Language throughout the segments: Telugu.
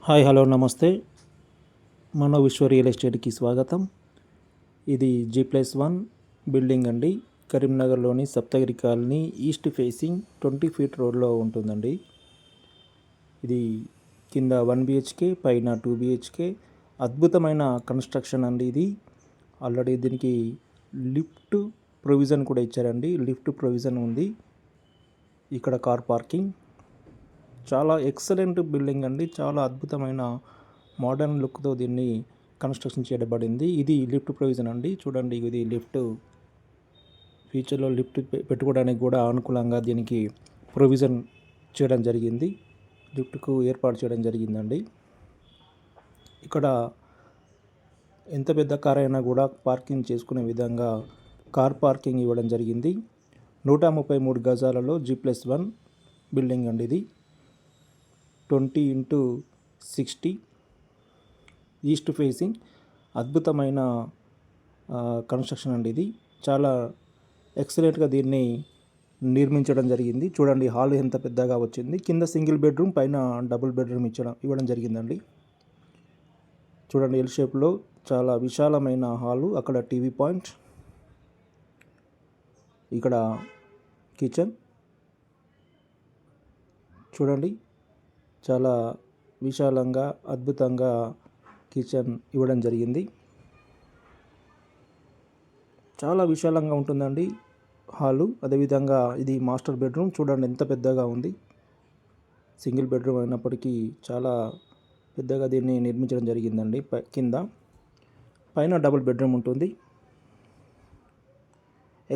హాయ్ హలో నమస్తే. మనో విశ్వ రియల్ ఎస్టేట్కి స్వాగతం. ఇది G+1 బిల్డింగ్ అండి. కరీంనగర్లోని Saptagiri colony east facing 20 feet రోడ్లో ఉంటుందండి. ఇది కింద 1 BHK పైన 2 BHK అద్భుతమైన కన్స్ట్రక్షన్ అండి. ఇది ఆల్రెడీ దీనికి లిఫ్ట్ ప్రొవిజన్ కూడా ఇచ్చారండి. లిఫ్ట్ ప్రొవిజన్ ఉంది. ఇక్కడ కార్ పార్కింగ్. చాలా ఎక్సలెంట్ బిల్డింగ్ అండి. చాలా అద్భుతమైన మోడర్న్ లుక్తో దీన్ని కన్స్ట్రక్షన్ చేయబడింది. ఇది లిఫ్ట్ ప్రొవిజన్ అండి. చూడండి, ఇది లిఫ్ట్. ఫ్యూచర్లో లిఫ్ట్ పెట్టుకోవడానికి కూడా అనుకూలంగా దీనికి ప్రొవిజన్ చేయడం జరిగింది. లిఫ్ట్కు ఏర్పాటు చేయడం జరిగిందండి. ఇక్కడ ఎంత పెద్ద కార్ అయినా కూడా పార్కింగ్ చేసుకునే విధంగా కార్ పార్కింగ్ ఇవ్వడం జరిగింది. 133 గజాలలో G+1 బిల్డింగ్ అండి. ఇది 20x60 ఈస్ట్ ఫేసింగ్ అద్భుతమైన కన్స్ట్రక్షన్ అండి. ఇది చాలా ఎక్సలెంట్గా దీన్ని నిర్మించడం జరిగింది. చూడండి, హాల్ ఎంత పెద్దగా వచ్చింది. కింద సింగిల్ బెడ్రూమ్, పైన డబుల్ బెడ్రూమ్ ఇవ్వడం జరిగిందండి. చూడండి, ఎల్ షేప్లో చాలా విశాలమైన హాలు. అక్కడ టీవీ పాయింట్, ఇక్కడ కిచెన్. చూడండి, చాలా విశాలంగా అద్భుతంగా కిచెన్ ఇవ్వడం జరిగింది. చాలా విశాలంగా ఉంటుందండి హాలు. అదేవిధంగా ఇది మాస్టర్ బెడ్రూమ్. చూడండి ఎంత పెద్దగా ఉంది. సింగిల్ బెడ్రూమ్ అయినప్పటికీ చాలా పెద్దగా దీన్ని నిర్మించడం జరిగిందండి. కింద పైన డబుల్ బెడ్రూమ్ ఉంటుంది.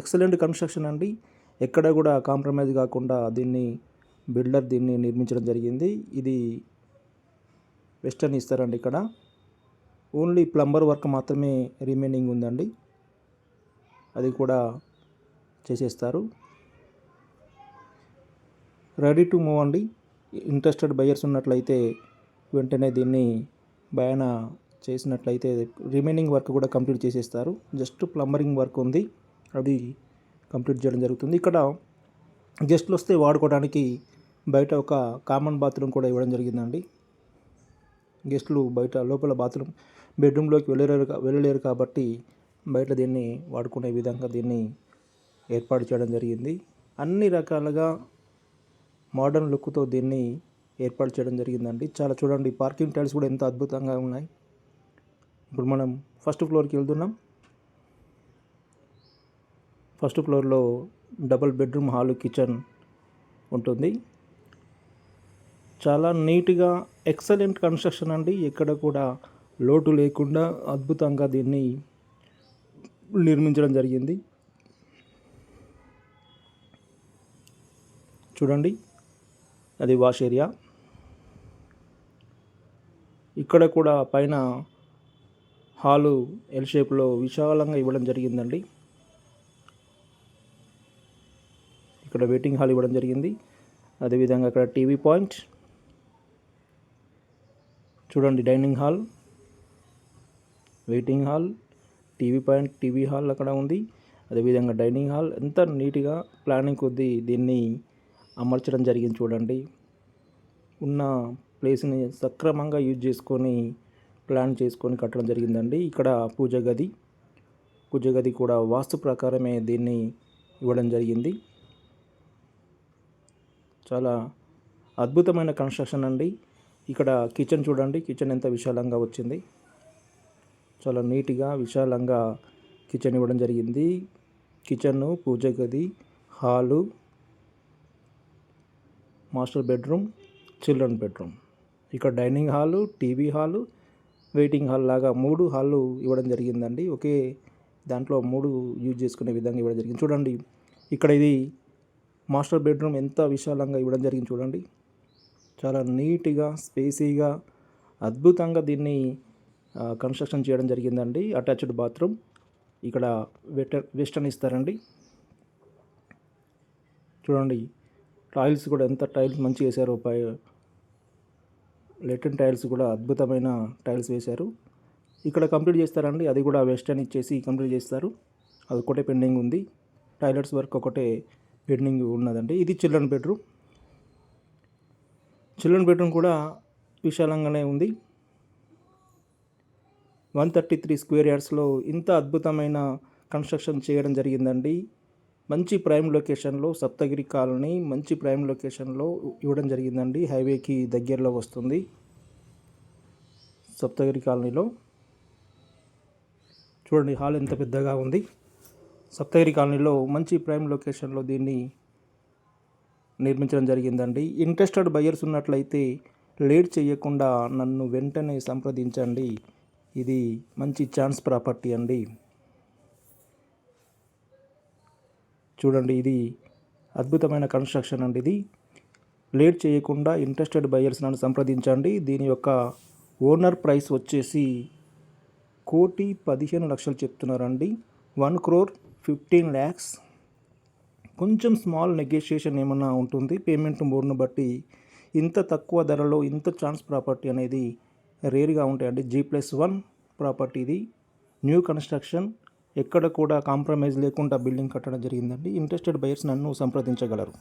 ఎక్సలెంట్ కన్స్ట్రక్షన్ అండి. ఎక్కడ కూడా కాంప్రమైజ్ కాకుండా బిల్డర్ దీన్ని నిర్మించడం జరిగింది. ఇది వెస్టర్న్ ఇస్తారండి. ఇక్కడ ఓన్లీ ప్లంబర్ వర్క్ మాత్రమే రిమైనింగ్ ఉందండి. అది కూడా చేసేస్తారు. రెడీ టు మూవ్ అండి. ఇంట్రెస్టెడ్ బయర్స్ ఉన్నట్లయితే వెంటనే దీన్ని బయాన చేసినట్లయితే రిమైనింగ్ వర్క్ కూడా కంప్లీట్ చేసేస్తారు. జస్ట్ ప్లంబరింగ్ వర్క్ ఉంది, అది కంప్లీట్ చేయడం జరుగుతుంది. ఇక్కడ గెస్ట్లు వస్తే వాడుకోవడానికి బయట ఒక కామన్ బాత్రూమ్ కూడా ఇవ్వడం జరిగిందండి. గెస్ట్లు బయట లోపల బాత్రూమ్ బెడ్రూమ్లోకి వెళ్ళలేరు కాబట్టి బయట దీన్ని వాడుకునే విధంగా దీన్ని ఏర్పాటు చేయడం జరిగింది. అన్ని రకాలుగా మోడర్న్ లుక్తో దీన్ని ఏర్పాటు చేయడం జరిగిందండి. చాలా చూడండి, పార్కింగ్ టైల్స్ కూడా ఎంత అద్భుతంగా ఉన్నాయి. ఇప్పుడు మనం ఫస్ట్ ఫ్లోర్కి వెళ్తున్నాం. ఫస్ట్ ఫ్లోర్లో డబుల్ బెడ్రూమ్, హాలు, కిచెన్ ఉంటుంది. చాలా నీట్గా ఎక్సలెంట్ కన్స్ట్రక్షన్ అండి. ఎక్కడ కూడా లోటు లేకుండా అద్భుతంగా దీన్ని నిర్మించడం జరిగింది. చూడండి, అది వాష్ ఏరియా. ఇక్కడ కూడా పైన హాలు ఎల్ షేప్లో విశాలంగా ఇవ్వడం జరిగిందండి. ఇక్కడ వెయిటింగ్ హాల్ ఇవ్వడం జరిగింది. అదేవిధంగా అక్కడ టీవీ పాయింట్. చూడండి, dining hall, waiting hall, TV point, TV hall అక్కడ ఉంది. అదేవిధంగా డైనింగ్ హాల్. ఎంత నీట్గా ప్లానింగ్ కొద్దీ దీన్ని అమర్చడం జరిగింది. చూడండి, ఉన్న ప్లేస్ని సక్రమంగా యూజ్ చేసుకొని ప్లాన్ చేసుకొని కట్టడం జరిగిందండి. ఇక్కడ పూజ గది కూడా వాస్తు ప్రకారమే దీన్ని ఇవ్వడం జరిగింది. చాలా అద్భుతమైన కన్స్ట్రక్షన్ అండి. ఇక్కడ కిచెన్ చూడండి, కిచెన్ ఎంత విశాలంగా వచ్చింది. చాలా నీట్గా విశాలంగా కిచెన్ ఇవ్వడం జరిగింది. కిచెన్, పూజ గది, hall, master bedroom, children bedroom. ఇక్కడ dining hall, TV hall, waiting hall లాగా 3 హాళ్ళు ఇవ్వడం జరిగిందండి. ఒకే దాంట్లో 3 యూజ్ చేసుకునే విధంగా ఇవ్వడం జరిగింది. చూడండి, ఇక్కడ ఇది మాస్టర్ బెడ్రూమ్ ఎంత విశాలంగా ఇవ్వడం జరిగింది. చూడండి, చాలా నీట్గా స్పేసీగా అద్భుతంగా దీన్ని కన్స్ట్రక్షన్ చేయడం జరిగిందండి. Attached bathroom. ఇక్కడ వెస్టర్న్ ఇస్తారండి. చూడండి, టైల్స్ కూడా ఎంత మంచిగా వేశారో. లెట్రిన్ టైల్స్ కూడా అద్భుతమైన టైల్స్ వేశారు. ఇక్కడ కంప్లీట్ చేస్తారండి. అది కూడా వెస్టర్న్ ఇచ్చేసి కంప్లీట్ చేస్తారు. అది ఒకటే పెండింగ్ ఉంది. టాయిలెట్స్ వర్క్ ఒకటే పెండింగ్ ఉన్నదండి. ఇది చిల్డ్రన్ బెడ్రూమ్ కూడా విశాలంగానే ఉంది. 133 స్క్వేర్ యార్డ్స్లో ఇంత అద్భుతమైన కన్స్ట్రక్షన్ చేయడం జరిగిందండి. మంచి ప్రైమ్ లొకేషన్లో సప్తగిరి కాలనీ మంచి ప్రైమ్ లొకేషన్లో ఇవ్వడం జరిగిందండి. హైవేకి దగ్గరలో వస్తుంది. సప్తగిరి కాలనీలో చూడండి, హాల్ ఎంత పెద్దగా ఉంది. సప్తగిరి కాలనీలో మంచి ప్రైమ్ లొకేషన్లో దీన్ని నిర్మించడం జరిగిందండి. ఇంట్రెస్టెడ్ బయర్స్ ఉన్నట్లయితే లేట్ చేయకుండా నన్ను వెంటనే సంప్రదించండి. ఇది మంచి ఛాన్స్ ప్రాపర్టీ అండి. చూడండి, ఇది అద్భుతమైన కన్స్ట్రక్షన్ అండి. ఇది లేట్ చేయకుండా ఇంట్రెస్టెడ్ బయర్స్ నన్ను సంప్రదించండి. దీని యొక్క ఓనర్ ప్రైస్ వచ్చేసి 1,15,00,000 చెప్తున్నారండి. 1,15,00,000. కొంచెం స్మాల్ నెగోషియేషన్ ఏమన్నా ఉంటుంది పేమెంట్ మోడ్ను బట్టి. ఇంత తక్కువ ధరలో ఇంత ఛాన్స్ ప్రాపర్టీ అనేది రేర్గా ఉంటాయండి. G+1 ప్రాపర్టీ ఇది. న్యూ కన్స్ట్రక్షన్, ఎక్కడ కూడా కాంప్రమైజ్ లేకుండా బిల్డింగ్ కట్టడం జరిగిందండి. ఇంట్రెస్టెడ్ బయర్స్ నన్ను సంప్రదించగలరు.